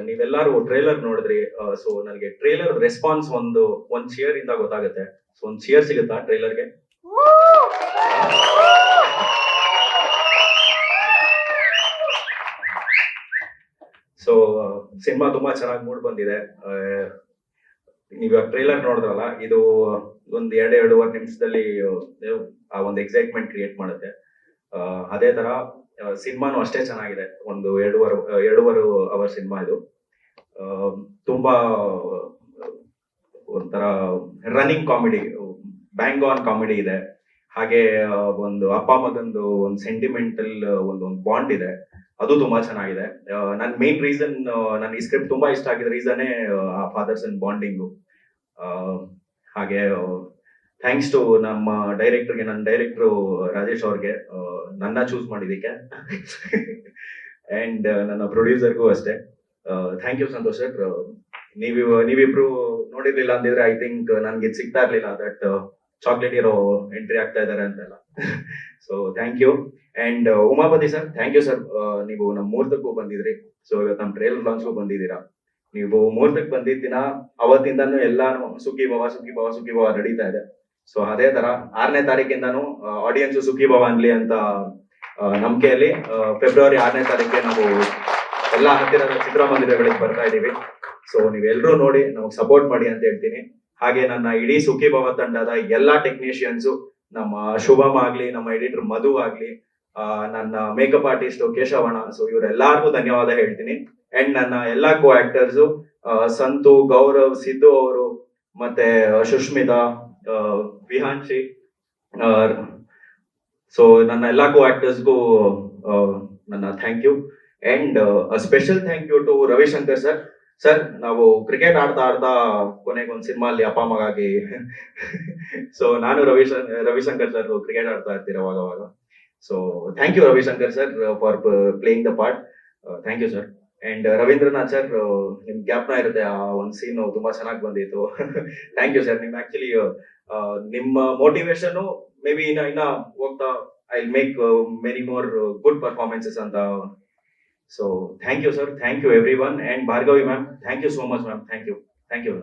ನೀವೆಲ್ಲರೂ ಟ್ರೇಲರ್ ನೋಡಿದ್ರಿ. ಸೊ ನನಗೆ ಟ್ರೇಲರ್ ರೆಸ್ಪಾನ್ಸ್ ಒಂದ್ ಚೇರ್ ಇಂದ ಗೊತ್ತಾಗುತ್ತೆ. ಸೊ ಒಂದ್ ಚೇರ್ ಸಿಗುತ್ತಾ ಟ್ರೇಲರ್ಗೆ? ಸೊ ಸಿನಿಮಾ ತುಂಬಾ ಚೆನ್ನಾಗಿ ಮೂಡ್ ಬಂದಿದೆ. ನೀವು ಟ್ರೇಲರ್ ನೋಡಿದ್ರಲ್ಲ, ಇದು ಒಂದ್ ಎರಡೂವರೆ ನಿಮಿಷದಲ್ಲಿ ಆ ಒಂದು ಎಕ್ಸೈಟ್ಮೆಂಟ್ ಕ್ರಿಯೇಟ್ ಮಾಡುತ್ತೆ. ಅದೇ ತರ ಸಿನಿಮಾನು ಅಷ್ಟೇ ಚೆನ್ನಾಗಿದೆ. ಒಂದು ಎರಡೂವರೆ ಅವರ್ ಸಿನಿಮಾ ಇದು. ತುಂಬಾ ಒಂಥರ running comedy, bang on comedy ಇದೆ. ಹಾಗೆ ಒಂದು ಅಪ್ಪ ಮಗಂದು ಒಂದು ಸೆಂಟಿಮೆಂಟಲ್ ಒಂದು ಬಾಂಡ್ ಇದೆ. ಅದು ತುಂಬಾ ಚೆನ್ನಾಗಿದೆ. ನನ್ ಮೇನ್ ರೀಸನ್, ನನ್ ಈ ಸ್ಕ್ರಿಪ್ಟ್ ತುಂಬಾ ಇಷ್ಟ ಆಗಿದ ರೀಸನ್ ಆ ಫಾದರ್ ಸನ್ ಬಾಂಡಿಂಗು. ಹಾಗೆ ಥ್ಯಾಂಕ್ಸ್ ಟು ನಮ್ಮ ಡೈರೆಕ್ಟರ್ಗೆ, ನನ್ನ ಡೈರೆಕ್ಟ್ರು ರಾಜೇಶ್ ಅವ್ರಿಗೆ ನನ್ನ ಚೂಸ್ ಮಾಡಿದಕ್ಕೆ. ಅಂಡ್ ನನ್ನ ಪ್ರೊಡ್ಯೂಸರ್ಗೂ ಅಷ್ಟೇ. Thank you Santosh sir. ನೀವಿಬ್ರು ನೋಡಿರ್ಲಿಲ್ಲ ಅಂದಿದ್ರೆ ಐ ಥಿಂಕ್ ನನ್ಗೆ ಇದು ಸಿಗ್ತಾ ಇರ್ಲಿಲ್ಲ, ದಟ್ ಚಾಕ್ಲೇಟ್ ಹೀರೋ ಎಂಟ್ರಿ ಆಗ್ತಾ ಇದಾರೆ ಅಂತೆಲ್ಲ. So thank you. And Umapathi sir, thank you sir. ನೀವು ನಮ್ಮ ಮುಹೂರ್ತಕ್ಕೂ ಬಂದಿದ್ರಿ. ಸೊ ಇವತ್ತು ನಮ್ಮ ಟ್ರೇಲರ್ ಲಾಂಚ್ಗೂ ಬಂದಿದ್ದೀರಾ. ನೀವು ಮುಹೂರ್ತಕ್ಕೆ ಬಂದಿದ್ದ ದಿನ ಅವತ್ತಿಂದಾನು ಎಲ್ಲಾನು ಸುಖಿ ಭವ ಸುಖಿ ಭವ ಸುಖಿ ಭವ ನಡೀತಾ ಇದೆ. ಸೊ ಅದೇ ತರ 6ನೇ ತಾರೀಕಿಂದಾನು ಆಡಿಯನ್ಸ್ ಸುಖಿ ಭವ ಅನ್ಲಿ ಅಂತ ನಂಬಿಕೆಯಲ್ಲಿ ಫೆಬ್ರವರಿ 6ನೇ ತಾರೀಕಿಗೆ ನಾವು ಎಲ್ಲಾ ಹತ್ತಿರದ ಚಿತ್ರಮಂದಿರಗಳಿಗೆ ಬರ್ತಾ ಇದೀವಿ. ಸೊ ನೀವೆಲ್ಲರೂ ನೋಡಿ ನಮಗೆ ಸಪೋರ್ಟ್ ಮಾಡಿ ಅಂತ ಹೇಳ್ತೀನಿ. ಹಾಗೆ ನನ್ನ ಇಡೀ ಸುಖಿ ಭವ ತಂಡದ ಎಲ್ಲಾ ಟೆಕ್ನಿಷಿಯನ್ಸು, ನಮ್ಮ ಶುಭಮ್ ಆಗ್ಲಿ, ನಮ್ಮ ಎಡಿಟರ್ ಮಧು ಆಗ್ಲಿ, ನನ್ನ ಮೇಕಪ್ ಆರ್ಟಿಸ್ಟ್ ಕೇಶವಣ್ಣ, ಸೊ ಇವರೆಲ್ಲರಿಗೂ ಧನ್ಯವಾದ ಹೇಳ್ತೀನಿ. ಅಂಡ್ ನನ್ನ ಎಲ್ಲಾ ಕೋ ಆಕ್ಟರ್ಸು, ಸಂತು, ಗೌರವ್, ಸಿದ್ದು ಅವರು, ಮತ್ತೆ ಸುಷ್ಮಿತಾ, ವಿಹಾನ್ಶಿ, ಸೊ ನನ್ನ ಎಲ್ಲಾ ಕೋ ಆಕ್ಟರ್ಸ್ಗೂ ನನ್ನ thank you. And special thank you to Ravishankar sir. Sir, ನಾವು ಕ್ರಿಕೆಟ್ ಆಡ್ತಾ ಕೊನೆಗೆ ಒಂದು ಸಿನಿಮಾ ಅಲ್ಲಿ ಅಪ್ಪ ಮಗ ಆಗಿ ಸೊ ನಾನು ರವಿಶಂಕರ್ ಸರ್ ಕ್ರಿಕೆಟ್ ಆಡ್ತಾ ಇರ್ತೀರ ಅವಾಗ. So thank you Ravishankar sir for playing the part. Thank you sir. And Ravindranath sir, ನಿಮ್ ಜ್ಞಾಪನ ಇರುತ್ತೆ, ಆ ಒಂದು ಸೀನ್ ತುಂಬಾ ಚೆನ್ನಾಗಿ ಬಂದಿತ್ತು. Thank you sir. ನಿಮ್ ಆಕ್ಚುಲಿ ನಿಮ್ಮ ಮೋಟಿವೇಶನ್ ಮೇ ಬಿ ಇನ್ನ ಹೋಗ್ತಾ I make many more good performances ಅಂತ. So thank you sir, thank you everyone, and Bhargavi ma'am, thank you so much ma'am, thank you.